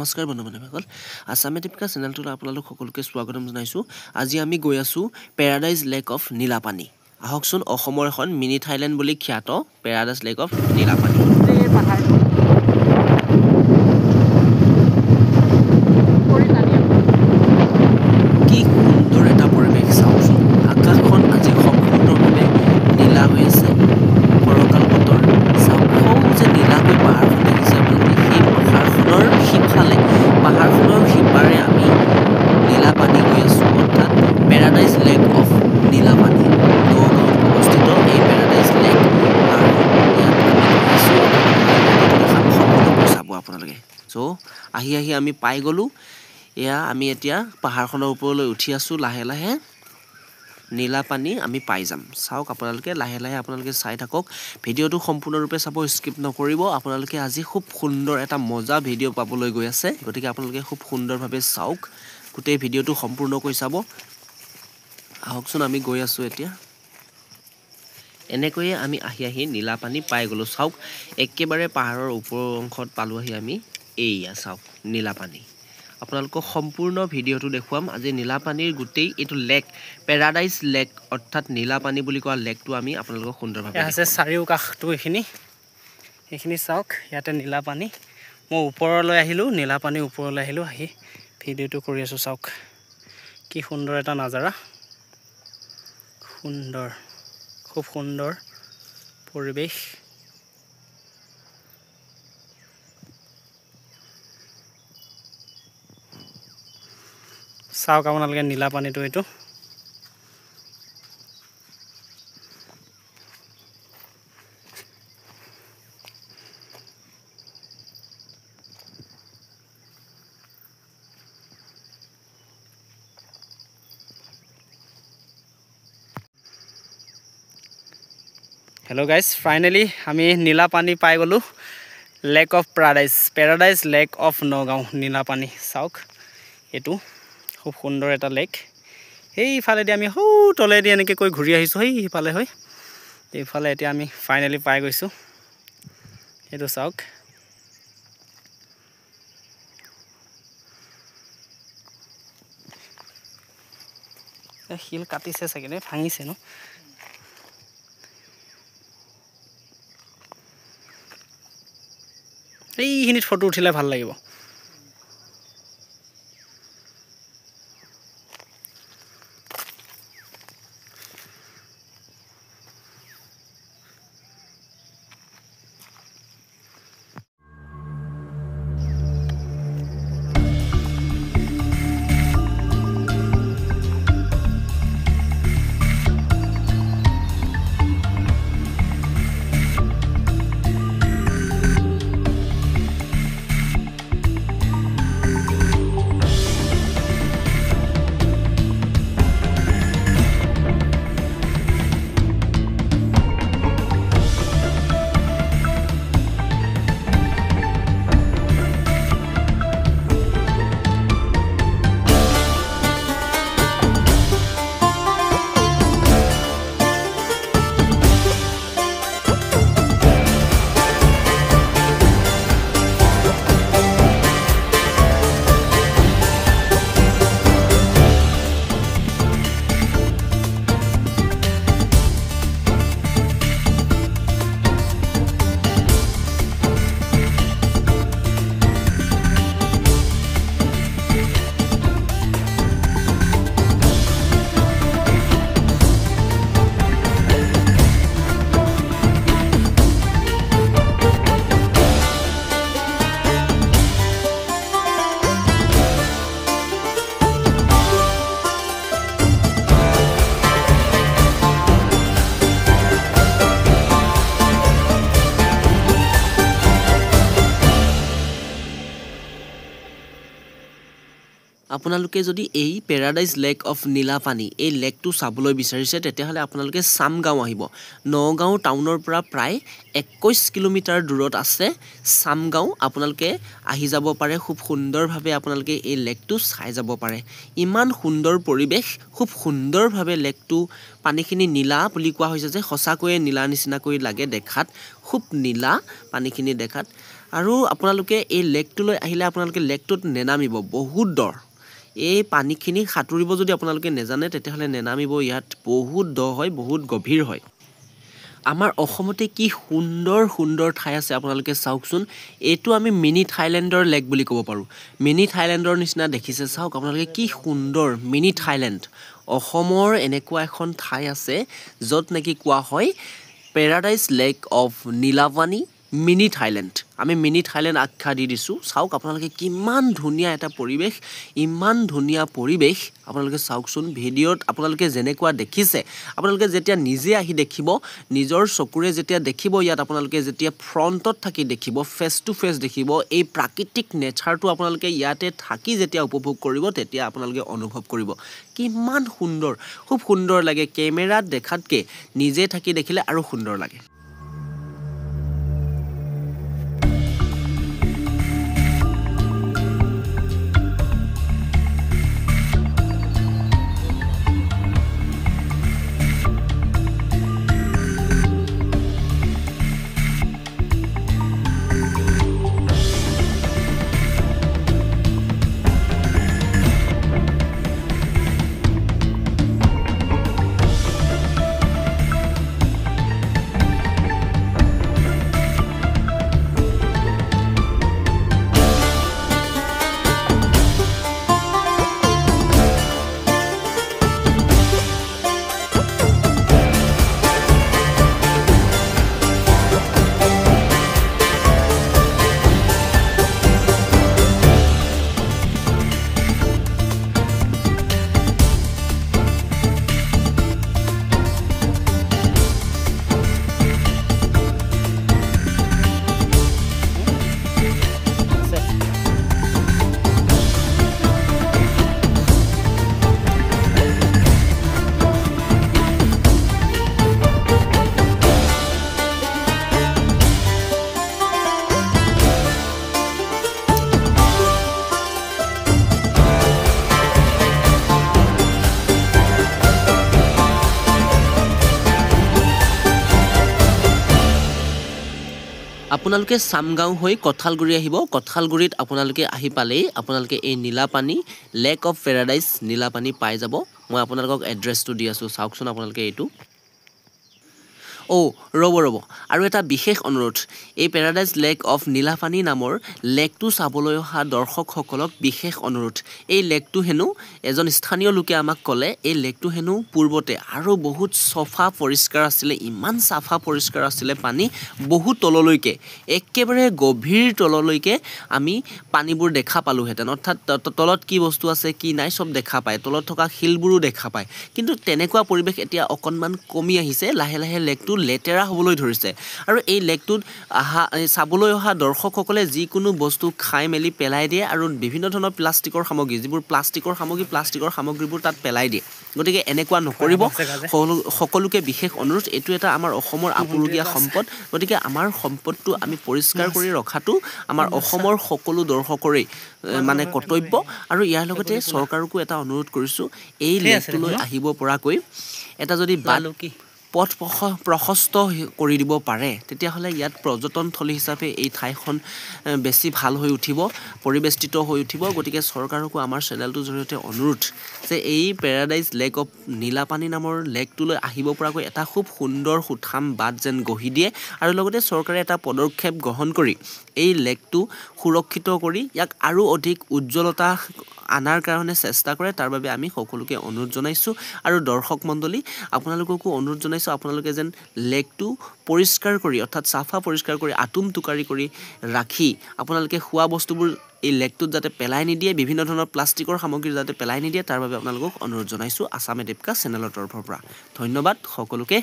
নমস্কাৰ বন্ধু-বান্ধৱীসকল আসামে টিপিকা চেনেলটোত আপোনালোক সকলোকে স্বাগতম জনাইছো আজি আমি গৈ আছো পেৰাডাইজ লেক অফ নীলাপানী আহকচোন অসমৰ এখন মিনি থাইল্যান্ড বুলি খ্যাত পেৰাডাইজ লেক অফ নীলাপানী কি সুন্দৰ এটা পৰিৱেশ চাওকচোন আকাশখন আজি সম্পূৰ্ণভাৱে নীলা হৈ আছে ফৰকাল বতৰ চাওক যে নীলাকৈ পাহাৰখন দেখিছে আপোনালোকে সেই পাহাৰখনৰ সিপাৰে আমি নীলাপানী গৈ আছোঁ অৰ্থাৎ পেৰাডাইজ লেক অফ নীলাপানী নগাঁৱত অৱস্থিত এই পেৰাডাইজ লেক আৰু ইয়াত আমি গৈছোঁ সম্পূৰ্ণকৈ চাব আপোনালোকে চ' আহি আমি পাই গ'লোঁ এয়া আমি এতিয়া পাহাৰখনৰ ওপৰলৈ উঠি আছোঁ লাহে লাহে নীলাপানী আমি পাই যাম চাওক আপোনালোকে লাহে লাহে আপোনালোকে চাই থাকক ভিডিঅ'টো সম্পূৰ্ণৰূপে চাব স্কিপ নকৰিব আপোনালোকে আজি খুব সুন্দৰ এটা মজা ভিডিঅ' পাবলৈ গৈ আছে গতিকে আপোনালোকে খুব সুন্দৰভাৱে চাওক গোটেই ভিডিঅ'টো সম্পূৰ্ণকৈ চাব আহকচোন আমি গৈ আছোঁ এতিয়া এনেকৈয়ে আমি আহি নীলাপানী পাই গ'লোঁ চাওক একেবাৰে পাহাৰৰ ওপৰৰ অংশত পালোঁ আমি এইয়া চাওক নীলাপানী আপোনালোকক সম্পূৰ্ণ ভিডিঅ'টো দেখুৱাম আজি নীলাপানীৰ গোটেই এইটো লেক পেৰাডাইজ লেক অৰ্থাৎ নীলাপানী বুলি কোৱা লেকটো আমি আপোনালোকক সুন্দৰভাৱে আছে চাৰিওকাষটো এইখিনি চাওক ইয়াতে নীলাপানী মই ওপৰলৈ আহিলোঁ নীলাপানী ওপৰলৈ আহিলোঁ আহি ভিডিঅ'টো কৰি আছোঁ চাওক কি সুন্দৰ এটা নাজাৰা খুব সুন্দৰ পৰিৱেশ চাওক আপোনালোকে নীলাপানীটো এইটো হেল্ল' গাইজ ফাইনেলি আমি নীলাপানী পাই গ'লোঁ lake of paradise lake of Nagaon Nilapani চাওক এইটো খুব সুন্দৰ এটা লেক সেইফালেদি আমি তলেদি এনেকৈ কৈ ঘূৰি আহিছোঁ সিফালে হৈ এইফালে এতিয়া আমি ফাইনেলি পাই গৈছোঁ এইটো চাওক শিল কাটিছে চাগে ভাঙিছে ন এইখিনিত ফটো উঠিলে ভাল লাগিব আপোনালোকে যদি এই পেৰাডাইজ লেক অফ নীলাপানী এই লেকটো চাবলৈ বিচাৰিছে তেতিয়াহ'লে আপোনালোকে চামগাঁও আহিব নগাঁও টাউনৰ পৰা প্ৰায় 21 কিলোমিটাৰ দূৰত আছে চামগাঁও আপোনালোকে আহি যাব পাৰে খুব সুন্দৰভাৱে আপোনালোকে এই লেকটো চাই যাব পাৰে ইমান সুন্দৰ পৰিৱেশ খুব সুন্দৰভাৱে লেকটো পানীখিনি নীলা বুলি কোৱা হৈছে যে সঁচাকৈয়ে নীলা নিচিনাকৈ লাগে দেখাত খুব নীলা পানীখিনি দেখাত আৰু আপোনালোকে এই লেকটোলৈ আহিলে আপোনালোকে লেকটোত নেনামিব বহুত দ এই পানীখিনি সাঁতুৰিব যদি আপোনালোকে নেজানে তেতিয়াহ'লে নেনামিব ইয়াত বহুত দ হয় বহুত গভীৰ হয় আমাৰ অসমতে কি সুন্দৰ সুন্দৰ ঠাই আছে আপোনালোকে চাওকচোন এইটো আমি মিনি থাইলেণ্ডৰ লেক বুলি ক'ব পাৰোঁ মিনি থাইলেণ্ডৰ নিচিনা দেখিছে চাওক আপোনালোকে কি সুন্দৰ মিনি থাইলেণ্ড অসমৰ এনেকুৱা এখন ঠাই আছে য'ত নেকি কোৱা হয় paradise lake of Nilapani mini Thailand আমি মিনি থাইলেণ্ড আখ্যা দি দিছোঁ চাওক আপোনালোকে কিমান ধুনীয়া এটা পৰিৱেশ ইমান ধুনীয়া পৰিৱেশ আপোনালোকে চাওকচোন ভিডিঅ'ত আপোনালোকে যেনেকুৱা দেখিছে আপোনালোকে যেতিয়া নিজে আহি দেখিব নিজৰ চকুৰে যেতিয়া দেখিব ইয়াত আপোনালোকে যেতিয়া ফ্ৰণ্টত থাকি দেখিব ফেচ টু ফেচ দেখিব এই প্ৰাকৃতিক নেচাৰটো আপোনালোকে ইয়াতে থাকি যেতিয়া উপভোগ কৰিব তেতিয়া আপোনালোকে অনুভৱ কৰিব কিমান সুন্দৰ খুব সুন্দৰ লাগে কেমেৰাত দেখাতকৈ নিজে থাকি দেখিলে আৰু সুন্দৰ লাগে আপোনালোকে সামগাঁও হৈ কঠালগুৰি আহিব কঠালগুৰিত আপোনালোকে আহি পালেই আপোনালোকে এই Nilapani lake of paradise Nilapani পাই যাব মই আপোনালোকক এড্ৰেছটো দি আছোঁ চাওকচোন আপোনালোকে এইটো ৰ'ব আৰু এটা বিশেষ অনুৰোধ এই পেৰাডাইজ লেক অফ নীলাপানী নামৰ লেকটো চাবলৈ অহা দৰ্শকসকলক বিশেষ অনুৰোধ এই লেকটো হেনো এজন স্থানীয় লোকে আমাক ক'লে এই লেকটো হেনো পূৰ্বতে আৰু বহুত চফা পৰিষ্কাৰ আছিলে ইমান চাফা পৰিষ্কাৰ আছিলে পানী বহুত তললৈকে একেবাৰে গভীৰ তললৈকে আমি পানীবোৰ দেখা পালোহেঁতেন অৰ্থাৎ তলত কি বস্তু আছে কি নাই সব দেখা পায় তলত থকা শিলবোৰো দেখা পায় কিন্তু তেনেকুৱা পৰিৱেশ এতিয়া অকণমান কমি আহিছে লাহে লাহে লেকটো লেতেৰা হ'বলৈ ধৰিছে আৰু এই লেকটোত চাবলৈ অহা দৰ্শকসকলে যিকোনো বস্তু খাই মেলি পেলাই দিয়ে আৰু বিভিন্ন ধৰণৰ প্লাষ্টিকৰ সামগ্ৰী যিবোৰ প্লাষ্টিকৰ সামগ্ৰীবোৰ তাত পেলাই দিয়ে গতিকে এনেকুৱা নকৰিব সকলোকে বিশেষ অনুৰোধ এইটো এটা আমাৰ অসমৰ আপুৰুগীয়া সম্পদ গতিকে আমাৰ সম্পদটো আমি পৰিষ্কাৰ কৰি ৰখাটো আমাৰ অসমৰ সকলো দৰ্শকৰে মানে কৰ্তব্য আৰু ইয়াৰ লগতে চৰকাৰকো এটা অনুৰোধ কৰিছোঁ এই লেকটোলৈ আহিব পৰাকৈ এটা যদি পথ প্ৰশস্ত কৰি দিব পাৰে তেতিয়াহ'লে ইয়াত পৰ্যটনথলী হিচাপে এই ঠাইখন বেছি ভাল হৈ উঠিব পৰিবেষ্টিত হৈ উঠিব গতিকে চৰকাৰকো আমাৰ চেনেলটোৰ জৰিয়তে অনুৰোধ যে এই পেৰাডাইজ লেক অফ নীলাপানী নামৰ লেকটোলৈ আহিব পৰাকৈ এটা খুব সুন্দৰ সুঠাম বাট যেন গঢ়ি দিয়ে আৰু লগতে চৰকাৰে এটা পদক্ষেপ গ্ৰহণ কৰি এই লেকটো সুৰক্ষিত কৰি ইয়াক আৰু অধিক উজ্জ্বলতা আনাৰ কাৰণে চেষ্টা কৰে তাৰ বাবে আমি সকলোকে অনুৰোধ জনাইছোঁ আৰু দৰ্শক মণ্ডলী আপোনালোককো অনুৰোধ জনাইছোঁ আপোনালোকে যেন লেকটো পৰিষ্কাৰ কৰি অৰ্থাৎ চাফা পৰিষ্কাৰ কৰি আতুম টুকাৰি কৰি ৰাখি আপোনালোকে খোৱা বস্তুবোৰ এই লেকটোত যাতে পেলাই নিদিয়ে বিভিন্ন ধৰণৰ প্লাষ্টিকৰ সামগ্ৰী যাতে পেলাই নিদিয়ে তাৰ বাবে আপোনালোকক অনুৰোধ জনাইছোঁ আসাম এডেপকা চেনেলৰ তৰফৰ পৰা ধন্যবাদ সকলোকে